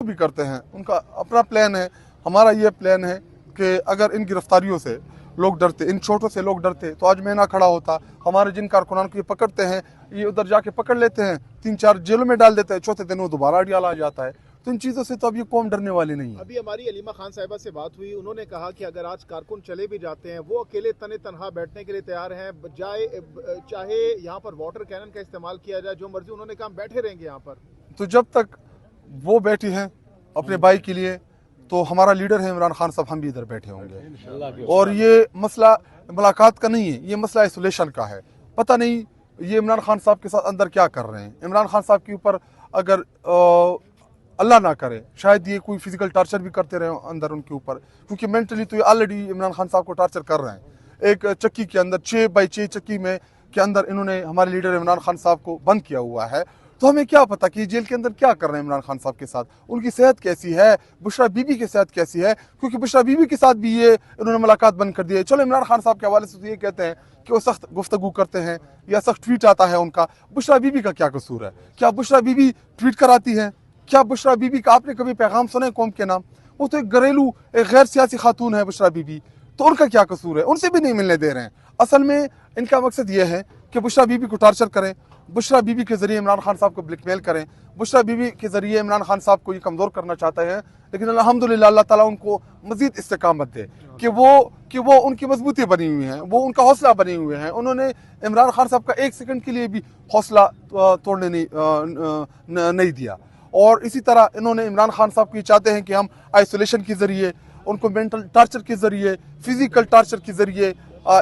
भी करते हैं, उनका अपना प्लान है। हमारा ये प्लान है कि अगर इन गिरफ्तारियों से लोग डरते, इन चोटों से लोग डरते, तो आज मैं ना खड़ा होता। हमारे जिन कारकुनान को ये पकड़ते हैं, ये उधर जाके पकड़ लेते हैं, 3-4 जेलों में डाल देते हैं, चौथे दिन वो दोबारा अडियाला आ जाता है। तो इन चीज़ों से तो अब ये कौम डरने वाली नहीं है। अभी हमारी अलीमा खान साहिबा से बात हुई, उन्होंने कहा कि अगर आज कारकुन चले भी जाते हैं, वो अकेले तने तनहा बैठने के लिए तैयार हैं, चाहे यहाँ पर वाटर कैनन का इस्तेमाल किया जाए, जो मर्जी, उन्होंने कहा हम बैठे रहेंगे यहाँ पर। तो जब तक वो बैठी हैं अपने भाई के लिए, तो हमारा लीडर है इमरान खान साहब, हम भी इधर बैठे होंगे। और ये मसला मुलाकात का नहीं है, ये मसला आइसोलेशन का है। पता नहीं ये इमरान खान साहब के साथ अंदर क्या कर रहे हैं। इमरान खान साहब के ऊपर अगर अल्लाह ना करे, शायद ये कोई फिजिकल टार्चर भी करते रहे अंदर उनके ऊपर, क्योंकि मेंटली तो ये ऑलरेडी इमरान खान साहब को टार्चर कर रहे हैं। एक चक्की के अंदर 6x6 चक्की में के अंदर इन्होंने हमारे लीडर इमरान खान साहब को बंद किया हुआ है। तो हमें क्या पता कि जेल के अंदर क्या कर रहे हैं इमरान खान साहब के साथ, उनकी सेहत कैसी है, बुशरा बीबी की सेहत कैसी है, क्योंकि बुशरा बीबी के साथ भी ये इन्होंने मुलाकात बंद कर दी है। चलो इमरान खान साहब के हवाले से तो ये कहते हैं कि वो सख्त गुफ्तगू करते हैं या सख्त ट्वीट आता है उनका, बुशरा बीबी का क्या कसूर है? क्या बुशरा बीबी ट्वीट कराती है? क्या बुशरा बीबी का आपने कभी पैगाम सुना है कौम के नाम? वो तो एक घरेलू, एक गैर सियासी खातून है बुशरा बीबी, तो उनका क्या कसूर है? उनसे भी नहीं मिलने दे रहे हैं। असल में इनका मकसद ये है कि बुशरा बीबी को टार्चर करें, बुशरा बीबी के ज़रिए इमरान खान साहब को ब्लैकमेल करें, बुशरा बीबी के ज़रिए इमरान खान साहब को ये कमज़ोर करना चाहते हैं। लेकिन अल्हम्दुलिल्लाह अल्लाह ताला उनको मज़ीद इस्तिकामत दे कि वो उनकी मजबूती बनी हुई है, वो उनका हौसला बने हुए हैं। उन्होंने इमरान खान साहब का एक सेकंड के लिए भी हौसला तोड़ने नहीं दिया। और इसी तरह इन्होंने इमरान खान साहब को ये चाहते हैं कि हम आइसोलेशन के ज़रिए, उनको मेंटल टार्चर के ज़रिए, फिज़िकल टार्चर के ज़रिए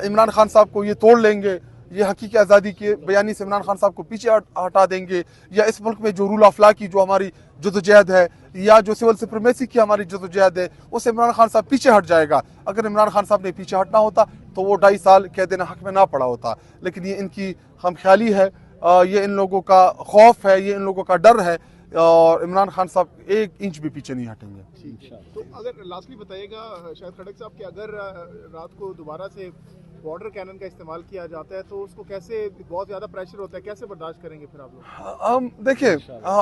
इमरान खान साहब को ये तोड़ लेंगे, ये हकीकी आज़ादी के बयानी से इमरान खान साहब को पीछे हटा देंगे, या इस मुल्क में जो रूल ऑफ लॉ की जो हमारी जदोजहद है, या जो सिविल सुप्रीमेसी की हमारी जदोजहद है, उससे इमरान खान साहब पीछे हट जाएगा। अगर इमरान खान साहब ने पीछे हटना होता तो वो 2.5 साल कह देना हक में ना पड़ा होता। लेकिन ये इनकी हमख्याली है, ये इन लोगों का खौफ है, ये इन लोगों का डर है, और इमरान खान साहब 1 इंच भी पीछे नहीं हटेंगे। तो अगर लास्टली बताइएगा शायद खड़क साहब कि अगर रात को दोबारा से वाटर कैनन का इस्तेमाल किया जाता है तो उसको कैसे, बहुत ज़्यादा प्रेशर होता है, कैसे बर्दाश्त करेंगे फिर आप लोग? हम देखिए,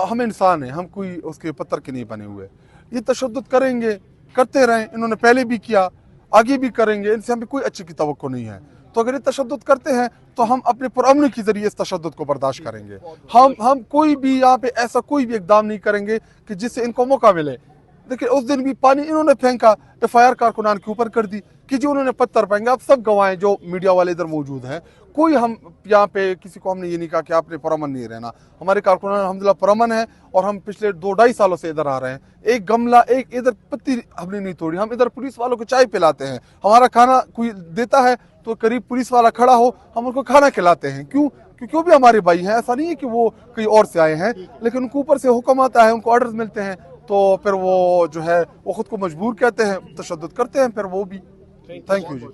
हम इंसान हैं, हम कोई उसके पत्थर के नहीं बने हुए। ये तशद्दुद करेंगे, करते रहें, इन्होंने पहले भी किया, आगे भी करेंगे, इनसे हमें कोई अच्छी की तवक्को नहीं है। तो अगर ये तशद्दुद करते हैं तो हम अपने पुरअमन के ज़रिए इस तशद्दुद को बर्दाश्त करेंगे। हम कोई भी यहाँ पे ऐसा कोई भी इक़दाम नहीं करेंगे कि जिससे इनको मौका मिले। देखिए उस दिन भी पानी इन्होंने फेंका, FIR कारकुनान के ऊपर कर दी कि जो उन्होंने पत्थर फेंके। आप सब गवाहें जो मीडिया वाले इधर मौजूद हैं, कोई हम यहाँ पे किसी को हमने ये नहीं कहा कि आपने पुरअमन नहीं रहना। हमारे कारकुनान अल्हम्दुलिल्लाह पुरअमन है, और हम पिछले 2-2.5 सालों से इधर आ रहे हैं। एक गमला, एक इधर पत्ती हमने नहीं तोड़ी। हम इधर पुलिस वालों को चाय पिलाते हैं, हमारा खाना कोई देता है तो करीब पुलिस वाला खड़ा हो, हम उनको खाना खिलाते हैं। क्यों? क्योंकि वो भी हमारे भाई हैं। ऐसा नहीं है कि वो कहीं और से आए हैं, लेकिन उनको ऊपर से हुक्म आता है, उनको ऑर्डर्स मिलते हैं, तो फिर वो जो है वो खुद को मजबूर कहते हैं, तशद्दुद करते हैं, फिर वो भी। Thank you ji.